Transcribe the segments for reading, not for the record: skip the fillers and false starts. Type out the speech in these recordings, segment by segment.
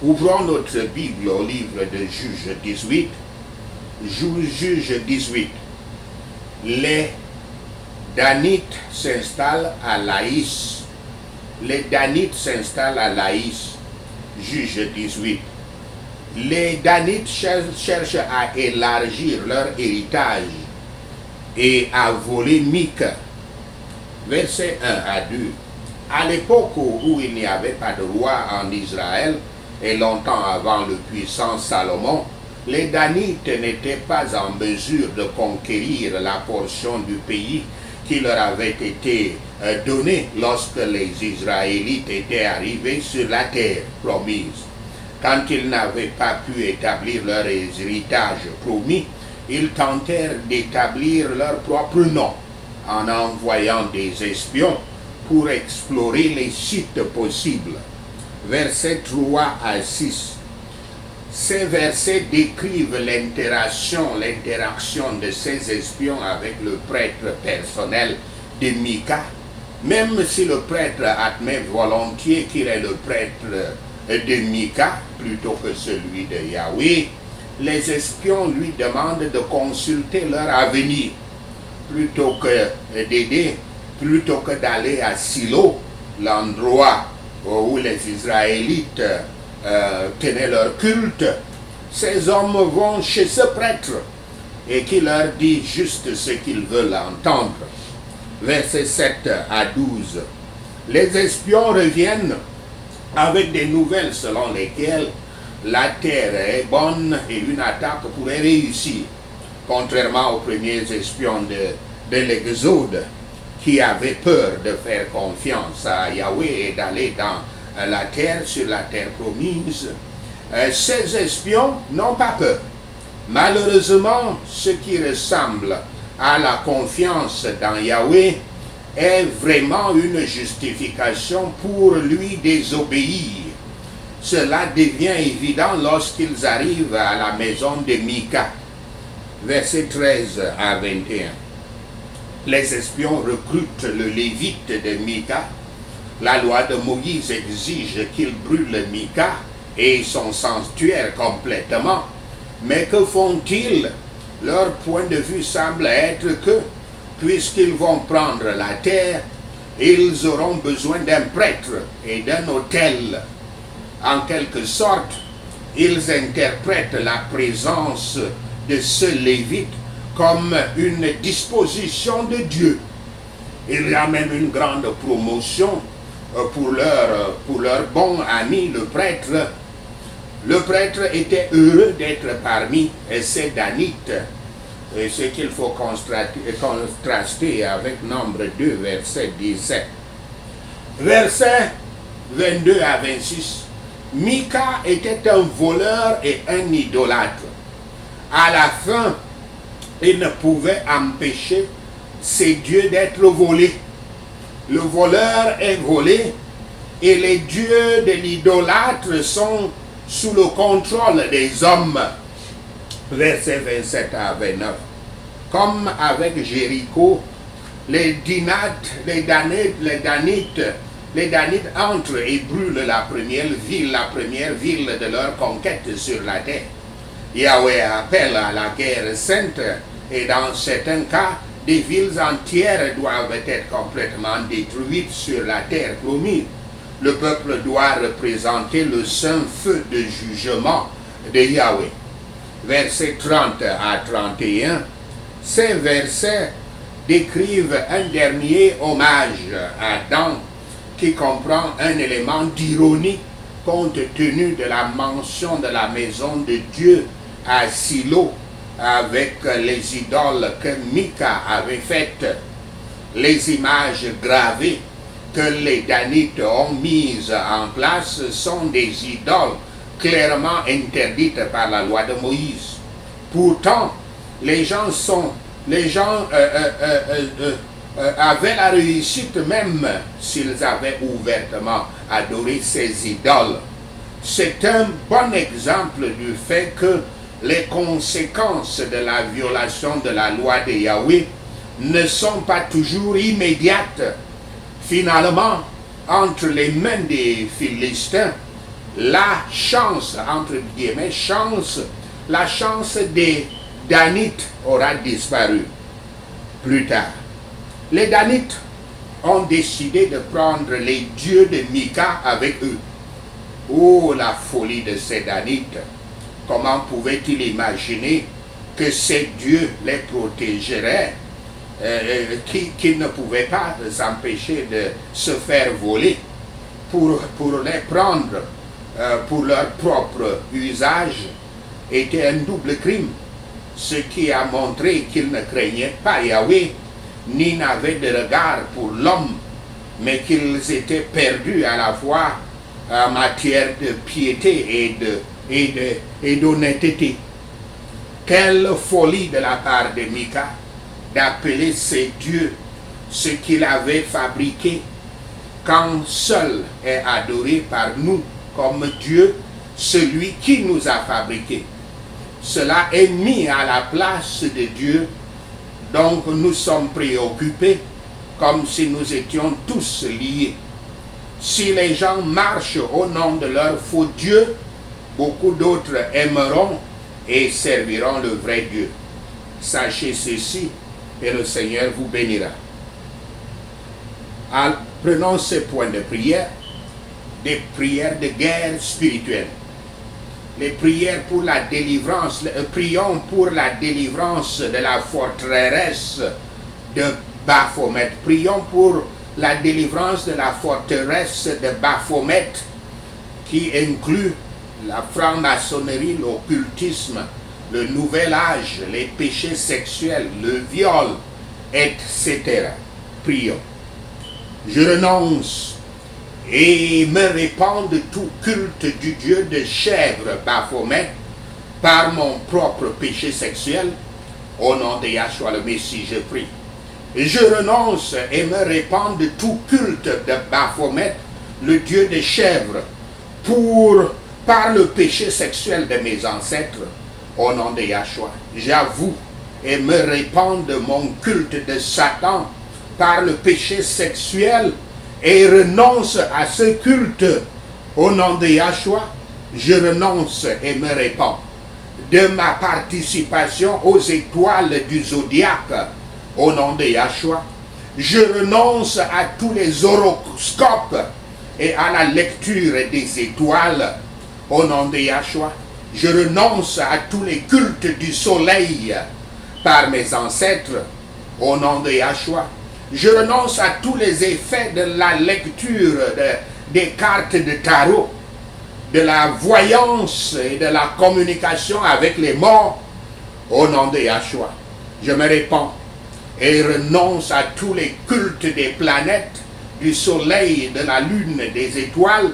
Ouvrons notre Bible au livre de Juge 18. Juge 18. Les Danites s'installent à Laïs. Les Danites s'installent à Laïs. Juge 18. Les Danites cherchent à élargir leur héritage et à voler Mika. Verset 1 à 2. À l'époque où il n'y avait pas de roi en Israël, et longtemps avant le puissant Salomon, les Danites n'étaient pas en mesure de conquérir la portion du pays qui leur avait été donnée lorsque les Israélites étaient arrivés sur la terre promise. Quand ils n'avaient pas pu établir leur héritage promis, ils tentèrent d'établir leur propre nom en envoyant des espions pour explorer les sites possibles. Versets 3 à 6. Ces versets décrivent l'interaction de ces espions avec le prêtre personnel de Mika. Même si le prêtre admet volontiers qu'il est le prêtre de Mika plutôt que celui de Yahweh, les espions lui demandent de consulter leur avenir plutôt que d'aller à Silo, l'endroit où les Israélites tenaient leur culte. Ces hommes vont chez ce prêtre et qui leur dit juste ce qu'ils veulent entendre. Versets 7 à 12. Les espions reviennent avec des nouvelles selon lesquelles la terre est bonne et une attaque pourrait réussir, contrairement aux premiers espions de l'Exode qui avaient peur de faire confiance à Yahweh et d'aller dans la terre, sur la terre promise. Ces espions n'ont pas peur. Malheureusement, ce qui ressemble à la confiance dans Yahweh est vraiment une justification pour lui désobéir. Cela devient évident lorsqu'ils arrivent à la maison de Mika. Versets 13 à 21. Les espions recrutent le lévite de Mika. La loi de Moïse exige qu'ils brûlent Mika et son sanctuaire complètement. Mais que font-ils? Leur point de vue semble être que, puisqu'ils vont prendre la terre, ils auront besoin d'un prêtre et d'un autel. En quelque sorte, ils interprètent la présence de ce lévite comme une disposition de Dieu. Il y a même une grande promotion pour leur bon ami, le prêtre. Le prêtre était heureux d'être parmi ces Danites, et ce qu'il faut contraster avec Nombre 2, verset 17. Verset 22 à 26. Mika était un voleur et un idolâtre. À la fin, il ne pouvait empêcher ses dieux d'être volés. Le voleur est volé et les dieux de l'idolâtre sont sous le contrôle des hommes. Verset 27 à 29. Comme avec Jéricho, les Danites entrent et brûlent la première ville de leur conquête sur la terre. Yahweh appelle à la guerre sainte et dans certains cas, des villes entières doivent être complètement détruites sur la terre promise. Le peuple doit représenter le saint feu de jugement de Yahweh. Versets 30 à 31. Ces versets décrivent un dernier hommage à Dan qui comprend un élément d'ironie compte tenu de la mention de la maison de Dieu à Silo avec les idoles que Mika avait faites. Les images gravées que les Danites ont mises en place sont des idoles clairement interdites par la loi de Moïse. Pourtant, les gens avaient la réussite même s'ils avaient ouvertement adoré ces idoles. C'est un bon exemple du fait que les conséquences de la violation de la loi de Yahweh ne sont pas toujours immédiates. Finalement, entre les mains des Philistins, la chance, entre guillemets, la chance des Danites aura disparu plus tard. Les Danites ont décidé de prendre les dieux de Mika avec eux. Oh, la folie de ces Danites! Comment pouvaient-ils imaginer que ces dieux les protégeraient, qu'ils ne pouvaient pas s'empêcher de se faire voler pour les prendre pour leur propre usage était un double crime, ce qui a montré qu'ils ne craignaient pas Yahweh, ni n'avaient de regard pour l'homme, mais qu'ils étaient perdus à la fois en matière de piété et d'honnêteté. Quelle folie de la part de Mika d'appeler ces dieux ce qu'il avait fabriqué, quand seul est adoré par nous comme Dieu, celui qui nous a fabriqués. Cela est mis à la place de Dieu, donc nous sommes préoccupés comme si nous étions tous liés. Si les gens marchent au nom de leur faux Dieu, beaucoup d'autres aimeront et serviront le vrai Dieu. Sachez ceci et le Seigneur vous bénira. Alors, prenons ces points de prière, des prières de guerre spirituelle. Les prières pour la délivrance, prions pour la délivrance de la forteresse de Baphomet. Prions pour la délivrance de la forteresse de Baphomet, qui inclut la franc-maçonnerie, l'occultisme, le nouvel âge, les péchés sexuels, le viol, etc. Prions. Je renonce et me répands de tout culte du dieu de chèvre Baphomet par mon propre péché sexuel. Au nom de Yahshua le Messie, je prie. Je renonce et me répands de tout culte de Baphomet, le dieu de chèvre, par le péché sexuel de mes ancêtres. Au nom de Yahshua, j'avoue et me répands de mon culte de Satan par le péché sexuel et renonce à ce culte. Au nom de Yahshua, je renonce et me répands de ma participation aux étoiles du zodiaque. Au nom de Yahshua, je renonce à tous les horoscopes et à la lecture des étoiles. Au nom de Yahshua, je renonce à tous les cultes du soleil par mes ancêtres. Au nom de Yahshua, je renonce à tous les effets de la lecture des cartes de tarot, de la voyance et de la communication avec les morts. Au nom de Yahshua, je me répands et renonce à tous les cultes des planètes, du soleil, de la lune, des étoiles.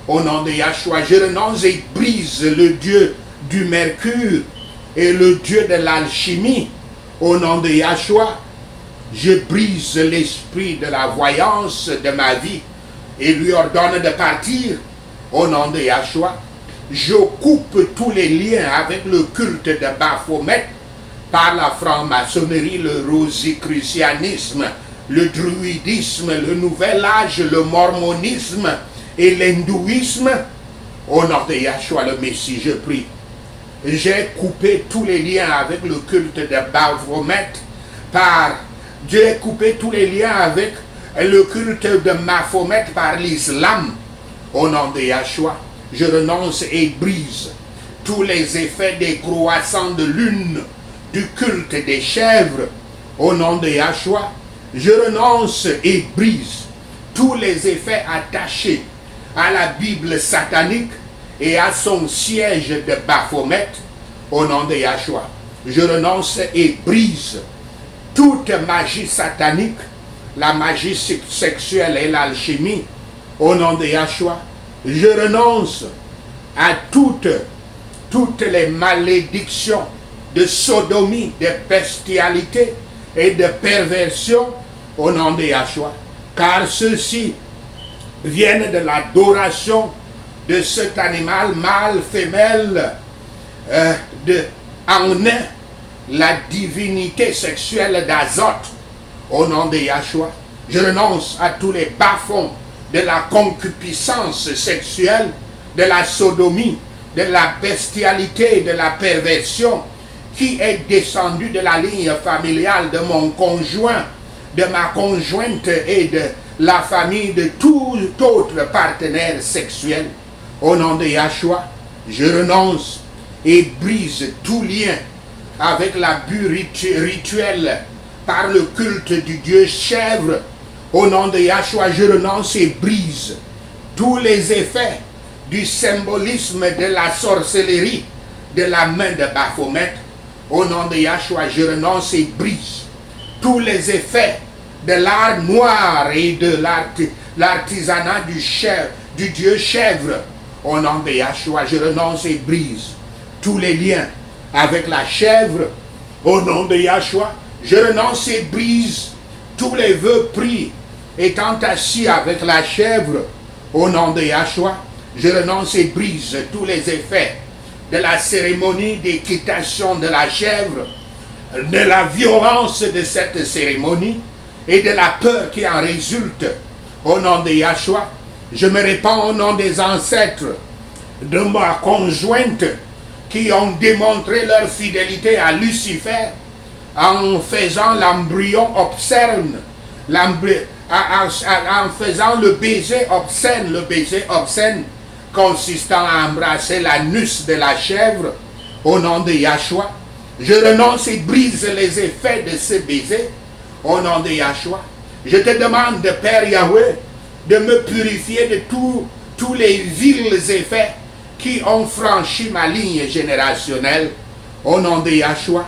Au nom de Yahshua, je renonce et brise le dieu du mercure et le dieu de l'alchimie. Au nom de Yahshua, je brise l'esprit de la voyance de ma vie et lui ordonne de partir. Au nom de Yahshua, je coupe tous les liens avec le culte de Baphomet par la franc-maçonnerie, le rosicrucianisme, le druidisme, le nouvel âge, le mormonisme et l'hindouisme. Au nom de Yahshua le Messie, je prie. J'ai coupé tous les liens avec le culte de Baphomet j'ai coupé tous les liens avec le culte de Baphomet par l'islam. Au nom de Yahshua, je renonce et brise tous les effets des croissants de lune, du culte des chèvres. Au nom de Yahshua, je renonce et brise tous les effets attachés à la Bible satanique et à son siège de Baphomet. Au nom de Yahshua, je renonce et brise toute magie satanique, la magie sexuelle et l'alchimie. Au nom de Yahshua, je renonce à toutes les malédictions de sodomie, de bestialité et de perversion. Au nom de Yahshua, car ceux-ci viennent de l'adoration de cet animal mâle, femelle, en est la divinité sexuelle d'Azote. Au nom de Yahshua, je renonce à tous les bas-fonds de la concupiscence sexuelle, de la sodomie, de la bestialité, de la perversion, qui est descendu de la ligne familiale de mon conjoint, de ma conjointe et de la famille de tout autre partenaire sexuel. Au nom de Yahshua, je renonce et brise tout lien avec l'abus rituel par le culte du Dieu chèvre. Au nom de Yahshua, je renonce et brise tous les effets du symbolisme de la sorcellerie de la main de Baphomet. Au nom de Yahshua, je renonce et brise tous les effets de l'art noir et de l'artisanat du Dieu chèvre. Au nom de Yahshua, je renonce et brise tous les liens avec la chèvre. Au nom de Yahshua, je renonce et brise tous les vœux pris étant assis avec la chèvre. Au nom de Yahshua, je renonce et brise tous les effets de la cérémonie d'équitation de la chèvre, de la violence de cette cérémonie et de la peur qui en résulte. Au nom de Yahshua, je me répands au nom des ancêtres de ma conjointe qui ont démontré leur fidélité à Lucifer en faisant l'embryon obscène, en faisant le baiser obscène consistant à embrasser l'anus de la chèvre. Au nom de Yahshua, je renonce et brise les effets de ce baiser. Au nom de Yahshua, je te demande, Père Yahweh, de me purifier de tous les vils effets qui ont franchi ma ligne générationnelle. Au nom de Yahshua,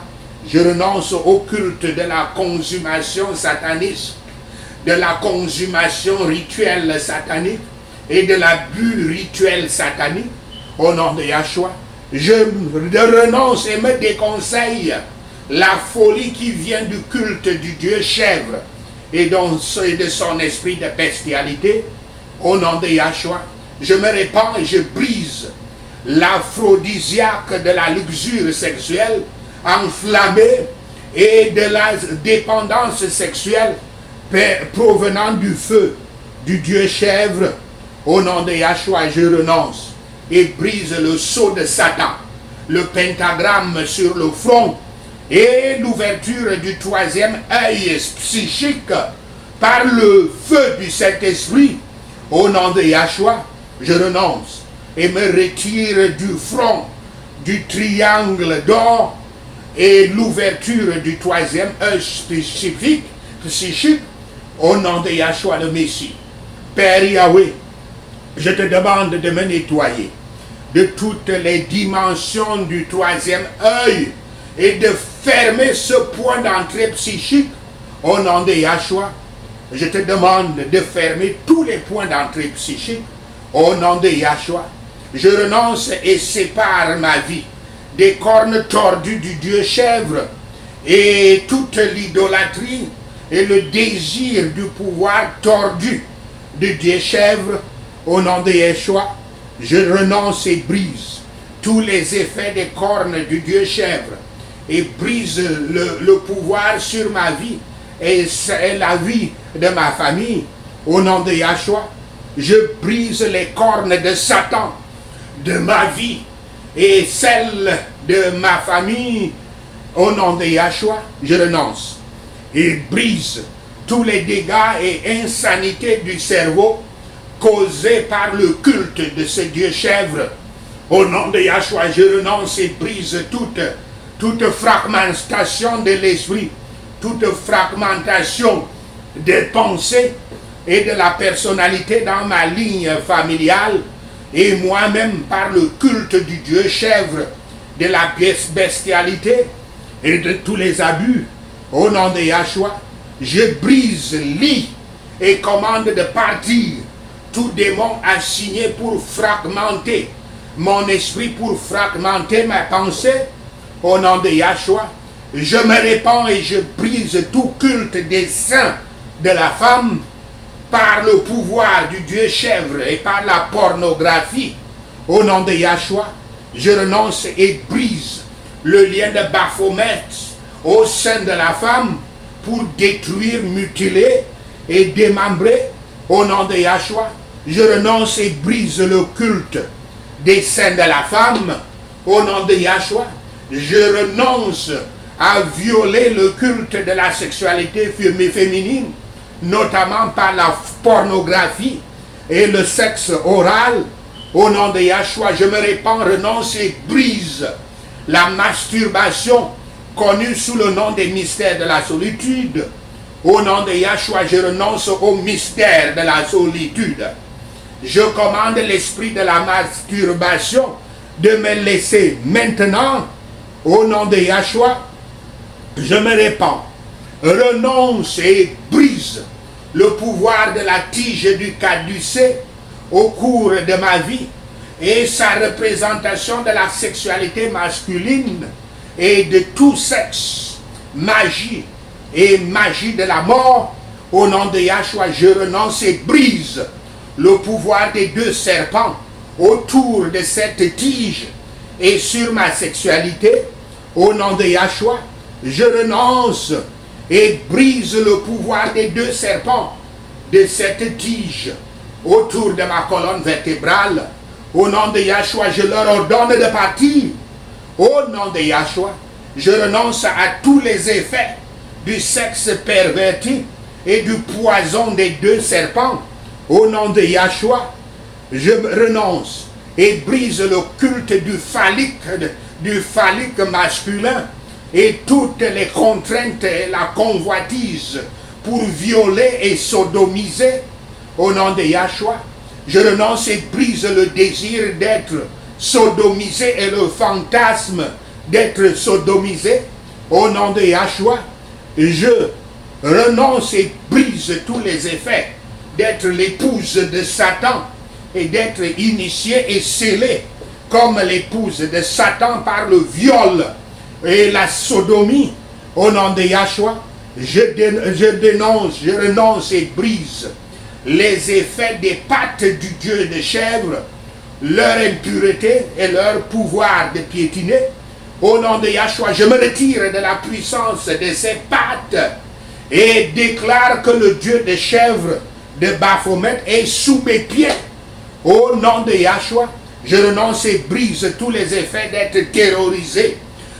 je renonce au culte de la consommation sataniste, de la consommation rituelle satanique et de l'abus rituel satanique. Au nom de Yahshua, je renonce et me déconseille la folie qui vient du culte du Dieu chèvre et de son esprit de bestialité. Au nom de Yahshua, je me répands et je brise l'aphrodisiaque de la luxure sexuelle enflammée et de la dépendance sexuelle provenant du feu du Dieu chèvre. Au nom de Yahshua, je renonce et brise le sceau de Satan, le pentagramme sur le front et l'ouverture du troisième œil psychique par le feu du Saint-Esprit. Au nom de Yahshua, je renonce et me retire du front du triangle d'or et l'ouverture du troisième œil psychique. Au nom de Yahshua le Messie. Père Yahweh, je te demande de me nettoyer de toutes les dimensions du troisième œil et de fermer ce point d'entrée psychique. Au nom de Yahshua, je te demande de fermer tous les points d'entrée psychique. Au nom de Yahshua, je renonce et sépare ma vie des cornes tordues du Dieu chèvre et toute l'idolâtrie et le désir du pouvoir tordu du Dieu chèvre. Au nom de Yeshua, je renonce et brise tous les effets des cornes du Dieu chèvre et brise le pouvoir sur ma vie et la vie de ma famille. Au nom de Yahshua, je brise les cornes de Satan de ma vie et celle de ma famille. Au nom de Yahshua, je renonce et brise tous les dégâts et insanités du cerveau causés par le culte de ce Dieu chèvre. Au nom de Yahshua, je renonce et brise toute fragmentation de l'esprit, toute fragmentation des pensées et de la personnalité dans ma ligne familiale et moi-même par le culte du Dieu chèvre, de la bestialité et de tous les abus. Au nom de Yahshua, je brise, lie et commande de partir tout démon assigné pour fragmenter mon esprit, pour fragmenter ma pensée. Au nom de Yahshua, je me répands et je brise tout culte des saints de la femme par le pouvoir du Dieu chèvre et par la pornographie. Au nom de Yahshua, je renonce et brise le lien de Baphomet au sein de la femme pour détruire, mutiler et démembrer. Au nom de Yahshua, je renonce et brise le culte des seins de la femme, au nom de Yahshua. Je renonce à violer le culte de la sexualité féminine, notamment par la pornographie et le sexe oral. Au nom de Yahshua, je me répands, renonce et brise la masturbation connue sous le nom des mystères de la solitude. Au nom de Yahshua, je renonce au mystère de la solitude. Je commande l'esprit de la masturbation de me laisser maintenant. Au nom de Yahshua, je me répands, renonce et brise le pouvoir de la tige du caducée au cours de ma vie et sa représentation de la sexualité masculine et de tout sexe, magie et magie de la mort. Au nom de Yahshua, je renonce et brise le pouvoir des deux serpents autour de cette tige et sur ma sexualité. Au nom de Yahshua, je renonce et brise le pouvoir des deux serpents de cette tige autour de ma colonne vertébrale. Au nom de Yahshua, je leur ordonne de partir. Au nom de Yahshua, je renonce à tous les effets du sexe perverti et du poison des deux serpents. Au nom de Yahshua, je renonce et brise le culte du phallique masculin et toutes les contraintes et la convoitise pour violer et sodomiser. Au nom de Yahshua, je renonce et brise le désir d'être sodomisé et le fantasme d'être sodomisé. Au nom de Yahshua, je renonce et brise tous les effets d'être l'épouse de Satan et d'être initiée et scellée comme l'épouse de Satan par le viol et la sodomie. Au nom de Yahshua, je dénonce, je renonce et brise les effets des pattes du Dieu de chèvre, leur impureté et leur pouvoir de piétiner. Au nom de Yahshua, je me retire de la puissance de ces pattes et déclare que le Dieu de chèvre de Baphomet est sous mes pieds. Au nom de Yahshua, je renonce et brise tous les effets d'être terrorisé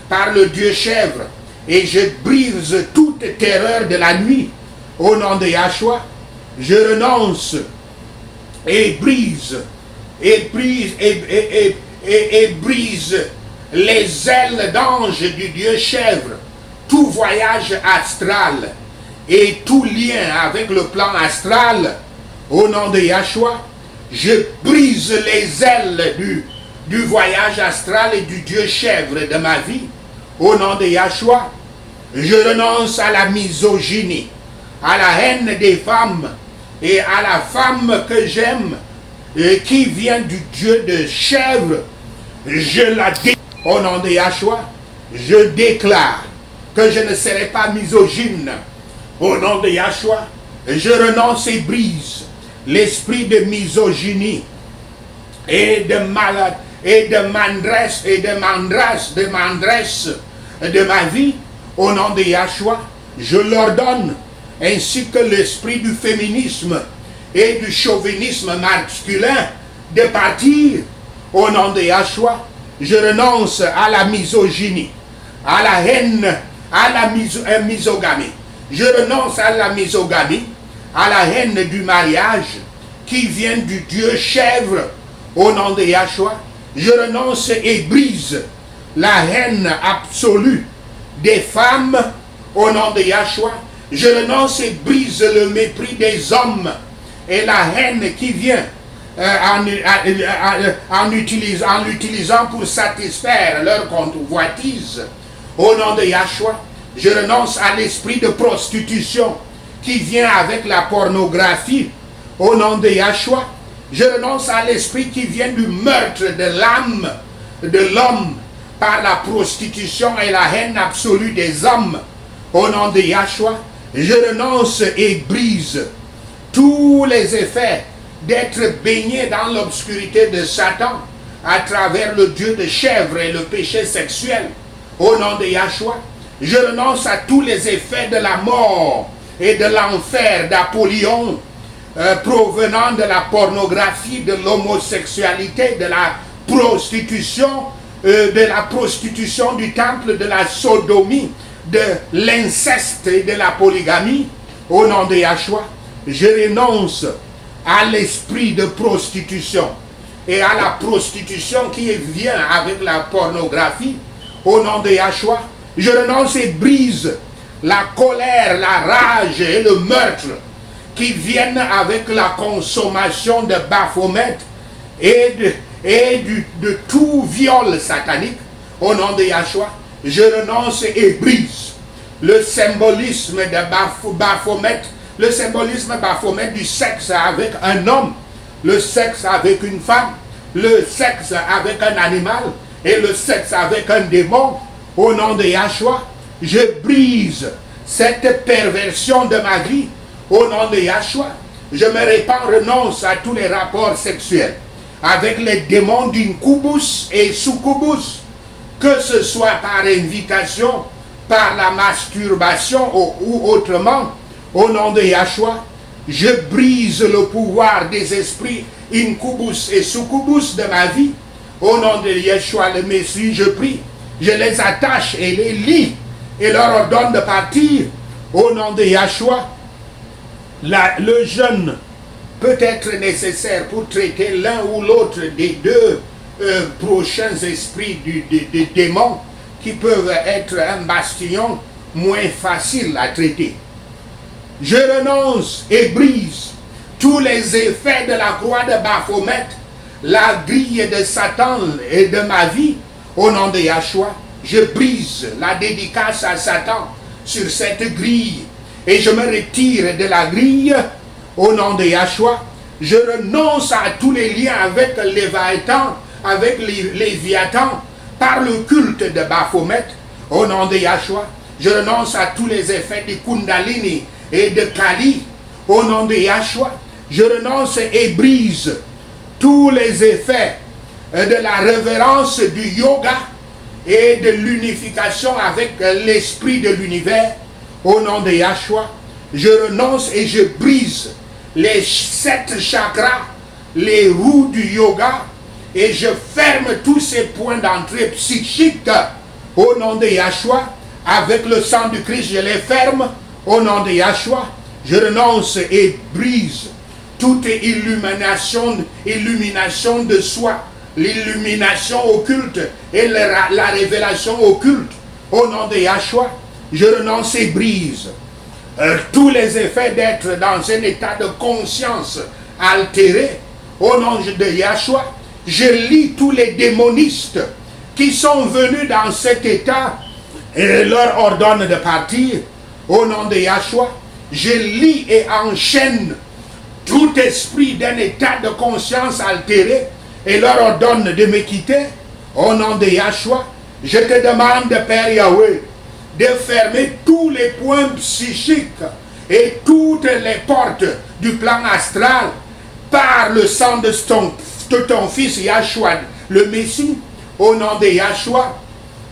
par le Dieu chèvre et je brise toute terreur de la nuit. Au nom de Yahshua, je renonce et brise les ailes d'ange du Dieu chèvre, tout voyage astral et tout lien avec le plan astral. Au nom de Yahshua, je brise les ailes du voyage astral et du Dieu chèvre de ma vie. Au nom de Yahshua, je renonce à la misogynie, à la haine des femmes et à la femme que j'aime et qui vient du Dieu de chèvre. Je la déclare. Au nom de Yahshua, je déclare que je ne serai pas misogyne. Au nom de Yahshua, je renonce et brise l'esprit de misogynie et de malade et de mandresse de ma vie. Au nom de Yahshua, je l'ordonne, ainsi que l'esprit du féminisme et du chauvinisme masculin, de partir. Au nom de Yahshua, je renonce à la misogynie, à la haine, à la misogamie. Je renonce à la misogamie, à la haine du mariage qui vient du Dieu chèvre. Au nom de Yahshua, je renonce et brise la haine absolue des femmes. Au nom de Yahshua, je renonce et brise le mépris des hommes et la haine qui vient en l'utilisant pour satisfaire leur convoitise. Au nom de Yahshua, je renonce à l'esprit de prostitution qui vient avec la pornographie. Au nom de Yahshua, je renonce à l'esprit qui vient du meurtre de l'âme de l'homme par la prostitution et la haine absolue des hommes. Au nom de Yahshua, je renonce et brise tous les effets d'être baigné dans l'obscurité de Satan à travers le Dieu de chèvre et le péché sexuel. Au nom de Yahshua, je renonce à tous les effets de la mort et de l'enfer d'Apollyon provenant de la pornographie, de l'homosexualité, de la prostitution, de la prostitution du temple, de la sodomie, de l'inceste et de la polygamie. Au nom de Yahshua, je renonce à l'esprit de prostitution et à la prostitution qui vient avec la pornographie. Au nom de Yahshua, je renonce et brise la colère, la rage et le meurtre qui viennent avec la consommation de Baphomet et de tout viol satanique. Au nom de Yahshua, je renonce et brise le symbolisme de Baphomet, le symbolisme Baphomet du sexe avec un homme, le sexe avec une femme, le sexe avec un animal et le sexe avec un démon. Au nom de Yahshua, je brise cette perversion de ma vie. Au nom de Yahshua, je me répands, renonce à tous les rapports sexuels avec les démons d'incubus et succubus, que ce soit par invitation, par la masturbation ou autrement. Au nom de Yahshua, je brise le pouvoir des esprits incubus et succubus de ma vie. Au nom de Yeshua le Messie, je prie. Je les attache et les lie et leur ordonne de partir. Au nom de Yahshua, le jeûne peut être nécessaire pour traiter l'un ou l'autre des deux prochains esprits des démons qui peuvent être un bastion moins facile à traiter. Je renonce et brise tous les effets de la croix de Baphomet, la grille de Satan et de ma vie. Au nom de Yahshua, je brise la dédicace à Satan sur cette grille et je me retire de la grille. Au nom de Yahshua, je renonce à tous les liens avec Léviathan, avec Léviathan, par le culte de Baphomet. Au nom de Yahshua, je renonce à tous les effets de Kundalini et de Kali. Au nom de Yahshua, je renonce et brise tous les effets de la révérence du yoga et de l'unification avec l'esprit de l'univers. Au nom de Yahshua, je renonce et je brise les 7 chakras, les roues du yoga, et je ferme tous ces points d'entrée psychiques. Au nom de Yahshua, avec le sang du Christ, je les ferme. Au nom de Yahshua, je renonce et brise toute illumination de soi, l'illumination occulte et la révélation occulte. Au nom de Yahshua, je renonce et brise tous les effets d'être dans un état de conscience altéré. Au nom de Yahshua, je lie tous les démonistes qui sont venus dans cet état et leur ordonne de partir. Au nom de Yahshua, je lie et enchaîne tout esprit d'un état de conscience altéré et leur ordonne de me quitter. Au nom de Yahshua, je te demande, Père Yahweh, de fermer tous les points psychiques et toutes les portes du plan astral par le sang de ton fils Yahshua, le Messie. Au nom de Yahshua,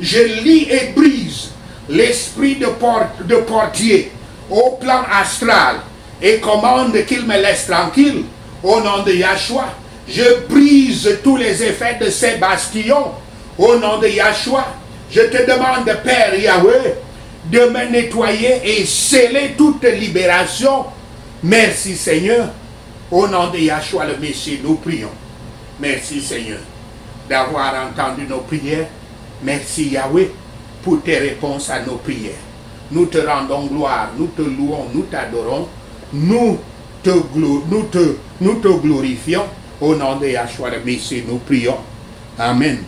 je lie et brise l'esprit de portier au plan astral et commande qu'il me laisse tranquille. Au nom de Yahshua, je brise tous les effets de ces bastions. Au nom de Yahshua, je te demande, Père Yahweh, de me nettoyer et sceller toute libération. Merci Seigneur. Au nom de Yahshua le Messie, nous prions. Merci Seigneur d'avoir entendu nos prières. Merci Yahweh pour tes réponses à nos prières. Nous te rendons gloire, nous te louons, nous t'adorons, nous te glorifions. Au nom de Yahshua le Messie, nous prions. Amen.